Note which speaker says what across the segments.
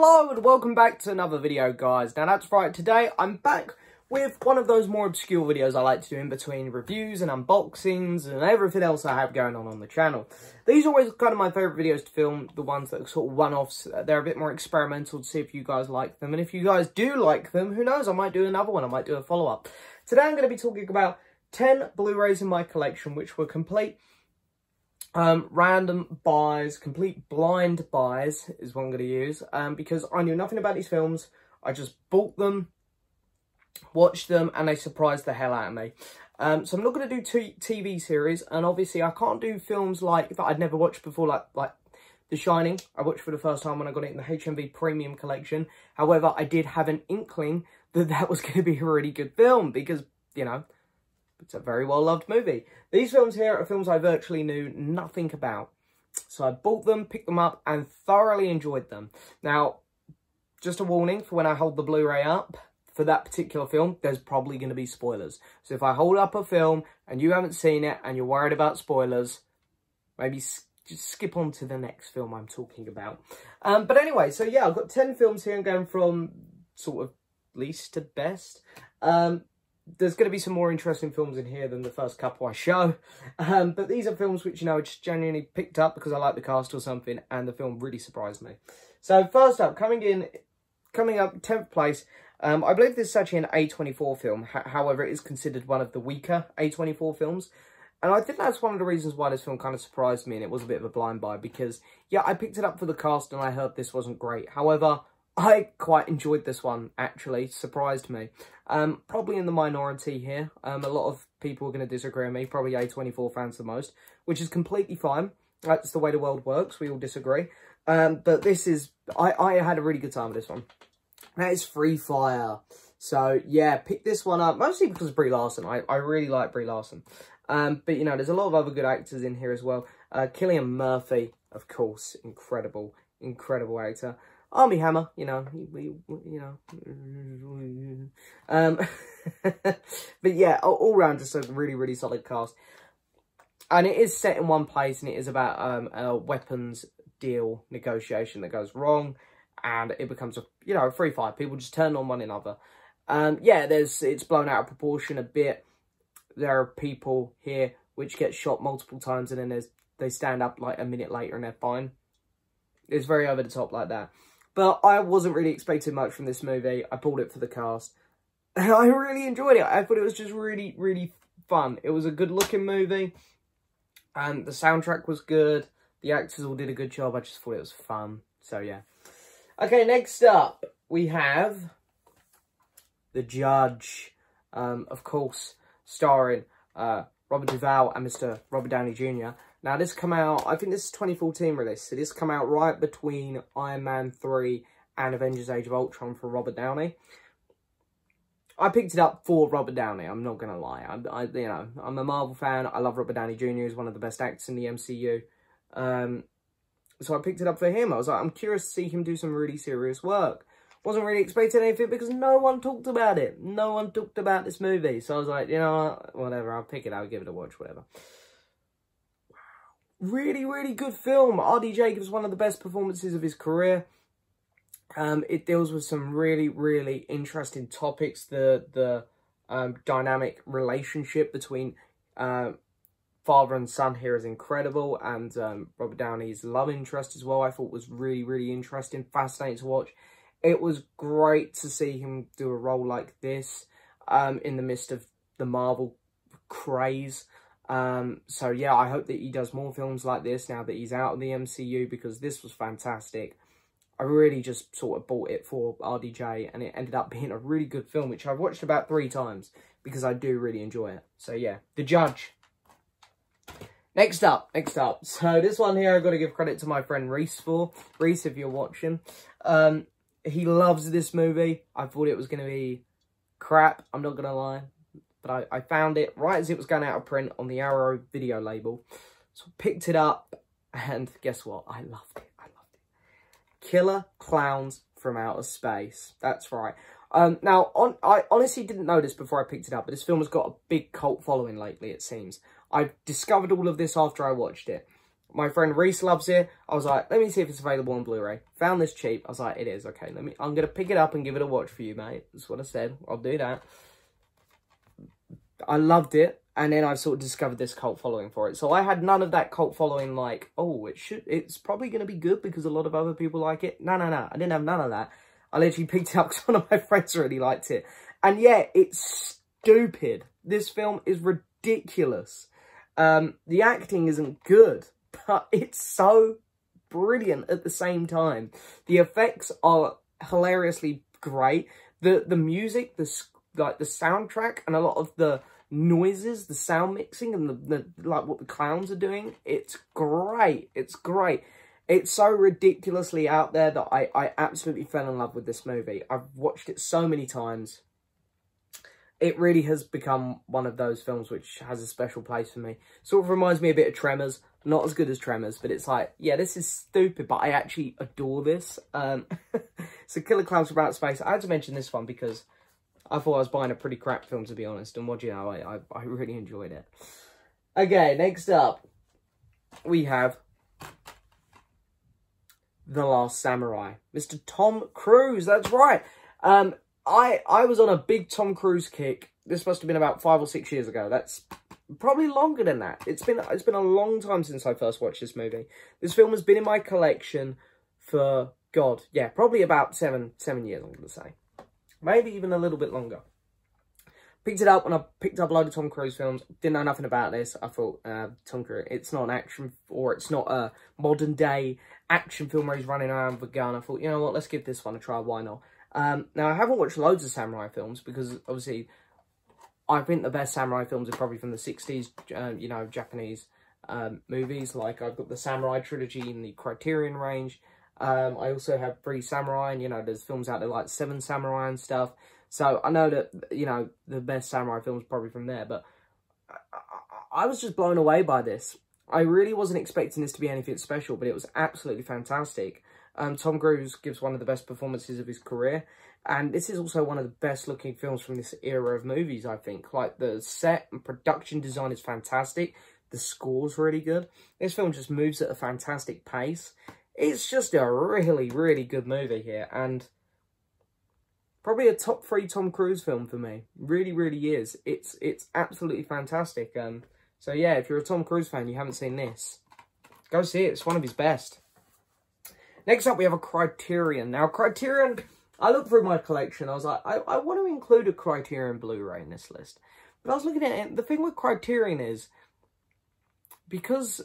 Speaker 1: Hello and welcome back to another video, guys. Now that's right, today I'm back with one of those more obscure videos I like to do in between reviews and unboxings and everything else I have going on the channel. These are always kind of my favourite videos to film, the ones that are sort of one-offs. They're a bit more experimental to see if you guys like them, and if you guys do like them, who knows, I might do another one, I might do a follow-up. Today I'm going to be talking about 10 Blu-rays in my collection which were complete random buys, complete blind buys is what I'm going to use, because I knew nothing about these films. I just bought them, watched them, and they surprised the hell out of me. So I'm not going to do TV series, and obviously I can't do films like that I'd never watched before, like The Shining. I watched for the first time when I got it in the HMV Premium Collection. However, I did have an inkling that that was going to be a really good film because, you know, it's a very well-loved movie. These films here are films I virtually knew nothing about. So I bought them, picked them up, and thoroughly enjoyed them. Now, just a warning for when I hold the Blu-ray up for that particular film, there's probably going to be spoilers. So if I hold up a film and you haven't seen it and you're worried about spoilers, maybe just skip on to the next film I'm talking about. But anyway, so yeah, I've got 10 films here. I'm going from sort of least to best. There's going to be some more interesting films in here than the first couple I show. But these are films which, you know, I just genuinely picked up because I like the cast or something, and the film really surprised me. So first up, coming up 10th place, I believe this is actually an A24 film. However, it is considered one of the weaker A24 films. And I think that's one of the reasons why this film kind of surprised me, and it was a bit of a blind buy, because, yeah, I picked it up for the cast and I heard this wasn't great. However, I quite enjoyed this one, actually. Surprised me. Probably in the minority here. A lot of people are going to disagree with me. Probably A24 fans the most. Which is completely fine. That's the way the world works. We all disagree. But this is... I had a really good time with this one. That is Free Fire. So, yeah, pick this one up. Mostly because of Brie Larson. I really like Brie Larson. But, you know, there's a lot of other good actors in here as well. Cillian Murphy, of course. Incredible. Incredible actor. Armie Hammer, you know, but yeah, all round just a really, really solid cast. And it is set in one place, and it is about a weapons deal negotiation that goes wrong, and it becomes a free fight. People just turn on one another. Yeah, it's blown out of proportion a bit. There are people here which get shot multiple times, and then they stand up like a minute later and they're fine. It's very over the top like that. But I wasn't really expecting much from this movie. I bought it for the cast. And I really enjoyed it. I thought it was just really, really fun. It was a good-looking movie. And the soundtrack was good. The actors all did a good job. I just thought it was fun. So, yeah. Okay, next up, we have The Judge. Of course, starring Robert Duvall and Mr. Robert Downey Jr. Now, this come out, I think this is 2014 release, so this come out right between Iron Man 3 and Avengers Age of Ultron for Robert Downey. I picked it up for Robert Downey, I'm not going to lie. I'm a Marvel fan, I love Robert Downey Jr., he's one of the best actors in the MCU. So I picked it up for him. I was like, I'm curious to see him do some really serious work. Wasn't really expecting anything because no one talked about it. No one talked about this movie. So I was like, you know what, whatever, I'll pick it out, give it a watch, whatever. Really, really good film. RDJ gives one of the best performances of his career. It deals with some really, really interesting topics. The dynamic relationship between father and son here is incredible. And Robert Downey's love interest as well, I thought was really, really interesting, fascinating to watch. It was great to see him do a role like this in the midst of the Marvel craze. So yeah, I hope that he does more films like this now that he's out of the MCU, because this was fantastic. I really just sort of bought it for RDJ, and it ended up being a really good film, which I've watched about 3 times because I do really enjoy it. So yeah, The Judge. Next up. So this one here I've got to give credit to my friend Reese for. Reese, if you're watching. He loves this movie. I thought it was going to be crap, I'm not going to lie. But I found it right as it was going out of print on the Arrow video label. So I picked it up, and guess what? I loved it. I loved it. Killer Clowns from Outer Space. That's right. Now, I honestly didn't know this before I picked it up, but this film has got a big cult following lately, it seems. I discovered all of this after I watched it. My friend Reese loves it. I was like, let me see if it's available on Blu-ray. Found this cheap. I was like, it is. Okay, I'm going to pick it up and give it a watch for you, mate. That's what I said. I'll do that. I loved it. And then I've sort of discovered this cult following for it. So I had none of that cult following like, oh, it's probably going to be good because a lot of other people like it. No. I didn't have none of that. I literally picked it up because one of my friends really liked it. And yeah, it's stupid. This film is ridiculous. The acting isn't good, but it's so brilliant at the same time. The effects are hilariously great. The music, the soundtrack, and a lot of the noises, the sound mixing, and the like what the clowns are doing, it's great. It's great. It's so ridiculously out there that I absolutely fell in love with this movie. I've watched it so many times. It really has become one of those films which has a special place for me. Sort of reminds me a bit of Tremors. Not as good as Tremors, but it's like, yeah, this is stupid, but I actually adore this. So Killer Clowns from Outer Space. I had to mention this one because I thought I was buying a pretty crap film, to be honest. And what do you know, I really enjoyed it. Okay, next up, we have The Last Samurai. Mr. Tom Cruise, that's right. I was on a big Tom Cruise kick. This must have been about 5 or 6 years ago. That's probably longer than that. It's been a long time since I first watched this movie. This film has been in my collection for, God, yeah, probably about seven years, I'm going to say. Maybe even a little bit longer. Picked it up when I picked up a load of Tom Cruise films. Didn't know nothing about this. I thought, Tom Cruise, it's not an action, or it's not a modern day action film where he's running around with a gun. I thought, you know what, let's give this one a try, why not? Now, I haven't watched loads of samurai films because, obviously, I think the best samurai films are probably from the 60s, you know, Japanese movies. Like, I've got the Samurai trilogy in the Criterion range. I also have 3 Samurai, and, you know, there's films out there like 7 Samurai and stuff. So, I know that, you know, the best samurai films are probably from there, but I was just blown away by this. I really wasn't expecting this to be anything special, but it was absolutely fantastic. Tom Cruise gives one of the best performances of his career. And this is also one of the best looking films from this era of movies, I think. Like, the set and production design is fantastic. The score's really good. This film just moves at a fantastic pace. It's just a really, really good movie here. And probably a top 3 Tom Cruise film for me. Really, really is. It's absolutely fantastic. So yeah, if you're a Tom Cruise fan, you haven't seen this, go see it. It's one of his best. Next up, we have a Criterion. Now, Criterion, I looked through my collection. I was like, I want to include a Criterion Blu-ray in this list. But I was looking at it. The thing with Criterion is, because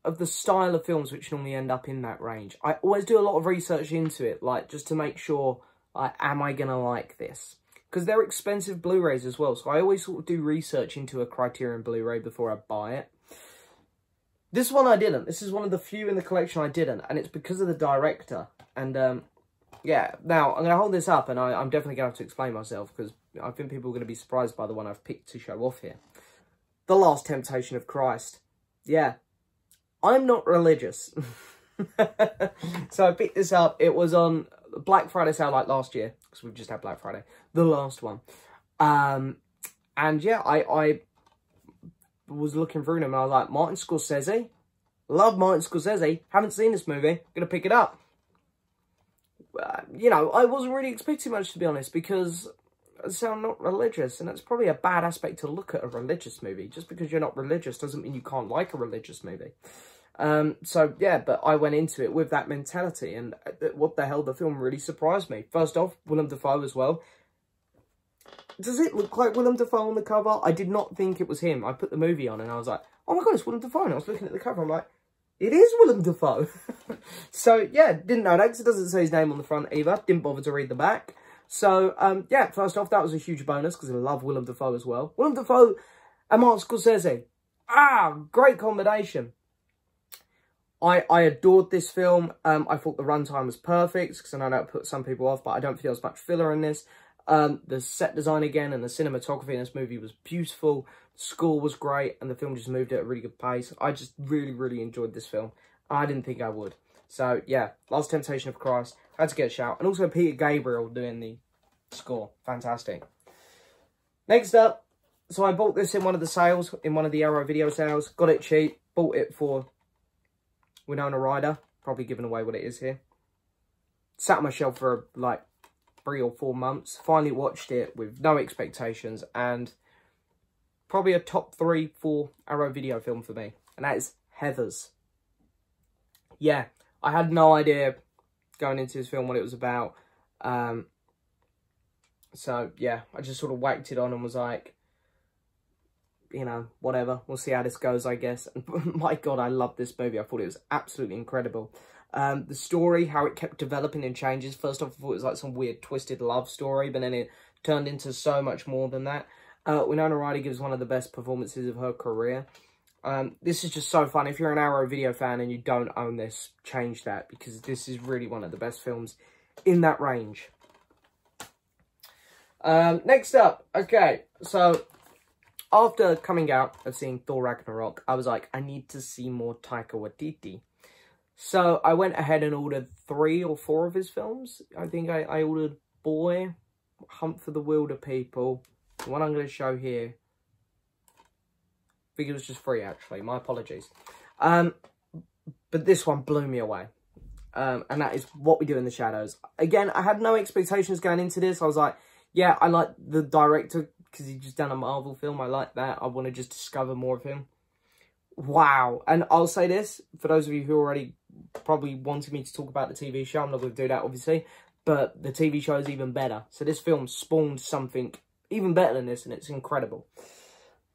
Speaker 1: of the style of films which normally end up in that range, I always do a lot of research into it, like, just to make sure, like, am I going to like this? Because they're expensive Blu-rays as well. So I always sort of do research into a Criterion Blu-ray before I buy it. This one I didn't. This is one of the few in the collection I didn't. And it's because of the director. And, yeah. Now, I'm going to hold this up. And I'm definitely going to have to explain myself. Because I think people are going to be surprised by the one I've picked to show off here. The Last Temptation of Christ. Yeah. I'm not religious. So I picked this up. It was on Black Friday sale like last year. Because we've just had Black Friday. The last one. And yeah, I was looking through them and I was like, Martin Scorsese? Love Martin Scorsese. Haven't seen this movie. Gonna pick it up. You know, I wasn't really expecting much, to be honest, because I'm not religious. And that's probably a bad aspect to look at a religious movie. Just because you're not religious doesn't mean you can't like a religious movie. So, yeah, but I went into it with that mentality. And what the hell, the film really surprised me. First off, Willem Dafoe as well. Does it look like Willem Dafoe on the cover? I did not think it was him. I put the movie on and I was like, oh my God, it's Willem Dafoe. And I was looking at the cover. I'm like, it is Willem Dafoe. So, yeah, didn't know that because it doesn't say his name on the front either. Didn't bother to read the back. So, yeah, first off, that was a huge bonus because I love Willem Dafoe as well. Willem Dafoe and Martin Scorsese. Ah, great combination. I adored this film. I thought the runtime was perfect because I know that put some people off, but I don't feel as much filler in this. The set design again and the cinematography in this movie was beautiful. The score was great and the film just moved at a really good pace. I just really, really enjoyed this film. I didn't think I would. So, yeah, Last Temptation of Christ. Had to get a shout. And also Peter Gabriel doing the score. Fantastic. Next up, so I bought this in one of the sales, in one of the Arrow video sales. Got it cheap. Bought it for Winona Ryder. Probably giving away what it is here. Sat on my shelf for like 3 or 4 months. Finally watched it with no expectations. And probably a top 3, 4 Arrow video film for me. And that is Heathers. Yeah, I had no idea going into this film what it was about. So, yeah, I just sort of whacked it on and was like, you know, whatever. We'll see how this goes, I guess. And my God, I loved this movie. I thought it was absolutely incredible. The story, how it kept developing and changes. First off, I thought it was like some weird, twisted love story, but then it turned into so much more than that. Winona Ryder gives one of the best performances of her career. This is just so fun. If you're an Arrow video fan and you don't own this, change that, because this is really one of the best films in that range. Next up, okay, so after coming out of seeing Thor Ragnarok, I was like, I need to see more Taika Waititi. So I went ahead and ordered 3 or 4 of his films. I think I ordered Boy, Hunt for the Wilder People, the one I'm going to show here. I think it was just 3, actually. My apologies. But this one blew me away. And that is What We Do in the Shadows. Again, I had no expectations going into this. I was like, yeah, I like the director because he's just done a Marvel film. I like that. I want to just discover more of him. Wow. And I'll say this, for those of you who already probably wanted me to talk about the TV show, I'm not going to do that, obviously. But the TV show is even better. So this film spawned something even better than this, and it's incredible.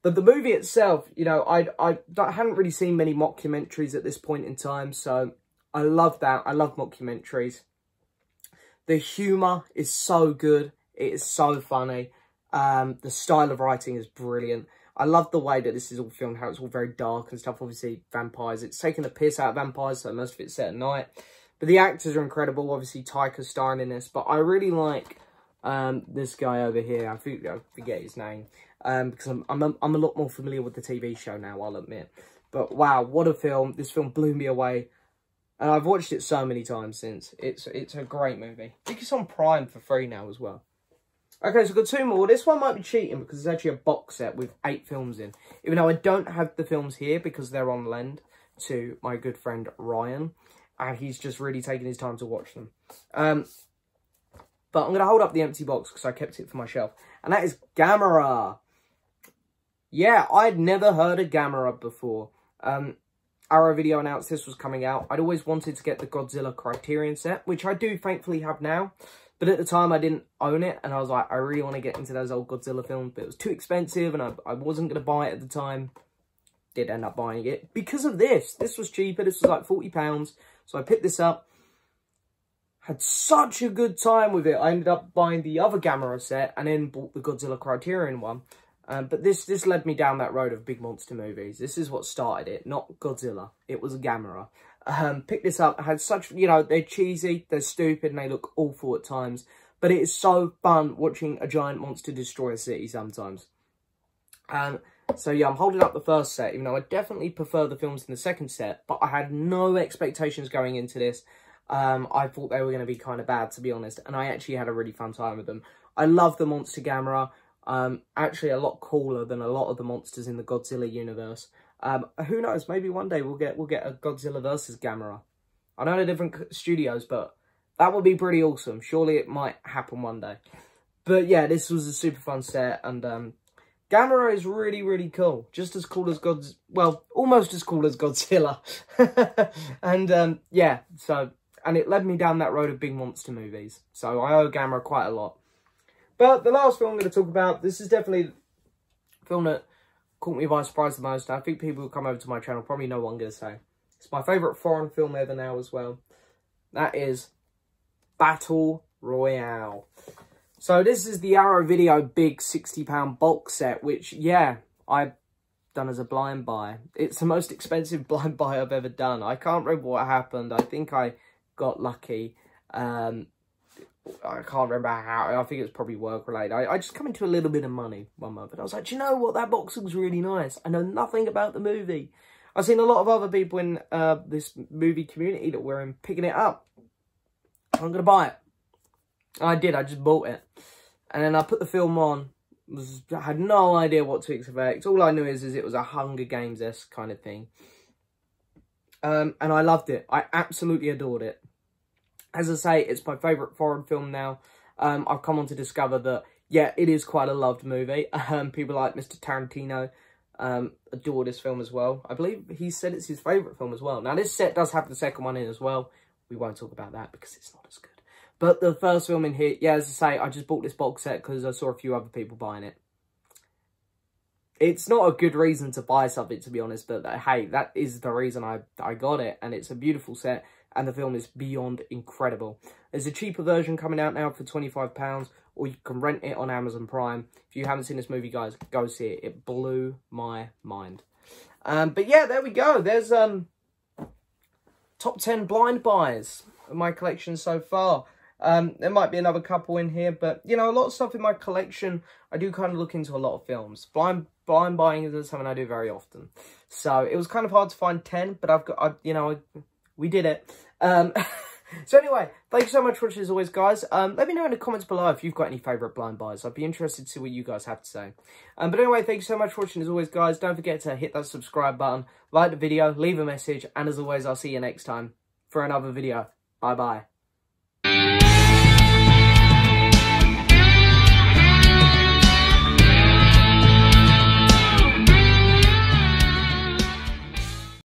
Speaker 1: But the movie itself, you know, I hadn't really seen many mockumentaries at this point in time, so I love that. I love mockumentaries. The humour is so good. It is so funny. The style of writing is brilliant. I love the way that this is all filmed, how it's all very dark and stuff. Obviously, vampires. It's taking the piss out of vampires, so most of it's set at night. But the actors are incredible. Obviously, Taika's starring in this. But I really like this guy over here. I forget his name. Because I'm a lot more familiar with the TV show now, I'll admit. But wow, what a film. This film blew me away. And I've watched it so many times since. It's a great movie. I think it's on Prime for free now as well. Okay, so I've got 2 more. This one might be cheating because it's actually a box set with 8 films in. Even though I don't have the films here because they're on lend to my good friend Ryan. And he's just really taking his time to watch them. But I'm going to hold up the empty box because I kept it for my shelf. And that is Gamera. Yeah, I'd never heard of Gamera before. Arrow Video announced this was coming out. I'd always wanted to get the Godzilla Criterion set, which I do thankfully have now. But at the time, I didn't own it, and I was like, I really want to get into those old Godzilla films, but it was too expensive, and I wasn't going to buy it at the time. Did end up buying it because of this. This was cheaper. This was like £40. So I picked this up. Had such a good time with it. I ended up buying the other Gamera set, and then bought the Godzilla Criterion one. But this led me down that road of big monster movies. This is what started it, not Godzilla. It was Gamera. Picked this up. I had such, you know, they're cheesy, they're stupid, and they look awful at times. But it is so fun watching a giant monster destroy a city sometimes. So yeah, I'm holding up the first set, even though I definitely prefer the films in the second set. But I had no expectations going into this. I thought they were going to be kind of bad, to be honest. And I actually had a really fun time with them. I love the monster Gamera. Actually a lot cooler than a lot of the monsters in the Godzilla universe. Who knows, maybe one day we'll get a Godzilla versus Gamera. I know they're different studios, but that would be pretty awesome. Surely it might happen one day. But yeah, this was a super fun set, and Gamera is really, really cool. Just as cool as well, almost as cool as Godzilla. And yeah, so, and it led me down that road of big monster movies. So I owe Gamera quite a lot. But the last film I'm going to talk about, this is definitely a film that caught me by surprise the most. I think people who come over to my channel probably know what I'm going to say. It's my favourite foreign film ever now as well. That is Battle Royale. So this is the Arrow Video big £60 box set, which, yeah, I've done as a blind buy. It's the most expensive blind buy I've ever done. I can't remember what happened. I think I got lucky. I can't remember how. I think it's probably work-related. I just come into a little bit of money one month. And I was like, do you know what? That box looks really nice. I know nothing about the movie. I've seen a lot of other people in this movie community that were in picking it up. I'm going to buy it. And I did. I just bought it. And then I put the film on. I had no idea what to expect. All I knew is it was a Hunger Games-esque kind of thing. And I loved it. I absolutely adored it. As I say, it's my favourite foreign film now. I've come on to discover that, yeah, it is quite a loved movie. People like Mr. Tarantino adore this film as well. I believe he said it's his favourite film as well. Now, this set does have the second one in as well. We won't talk about that because it's not as good. But the first film in here, yeah, as I say, I just bought this box set because I saw a few other people buying it. It's not a good reason to buy something, to be honest, but hey, that is the reason I got it. And it's a beautiful set, and the film is beyond incredible. There's a cheaper version coming out now for £25, or you can rent it on Amazon Prime. If you haven't seen this movie, guys, go see it. It blew my mind. But yeah, there we go. There's top 10 blind buys of my collection so far. There might be another couple in here, but, you know, a lot of stuff in my collection, I do kind of look into a lot of films. Blind buying isn't something I do very often. So, it was kind of hard to find 10, but we did it. So anyway, thank you so much for watching as always, guys. Let me know in the comments below if you've got any favourite blind buys. I'd be interested to see what you guys have to say. But anyway, thank you so much for watching as always, guys. Don't forget to hit that subscribe button, like the video, leave a message, and as always, I'll see you next time for another video. Bye-bye.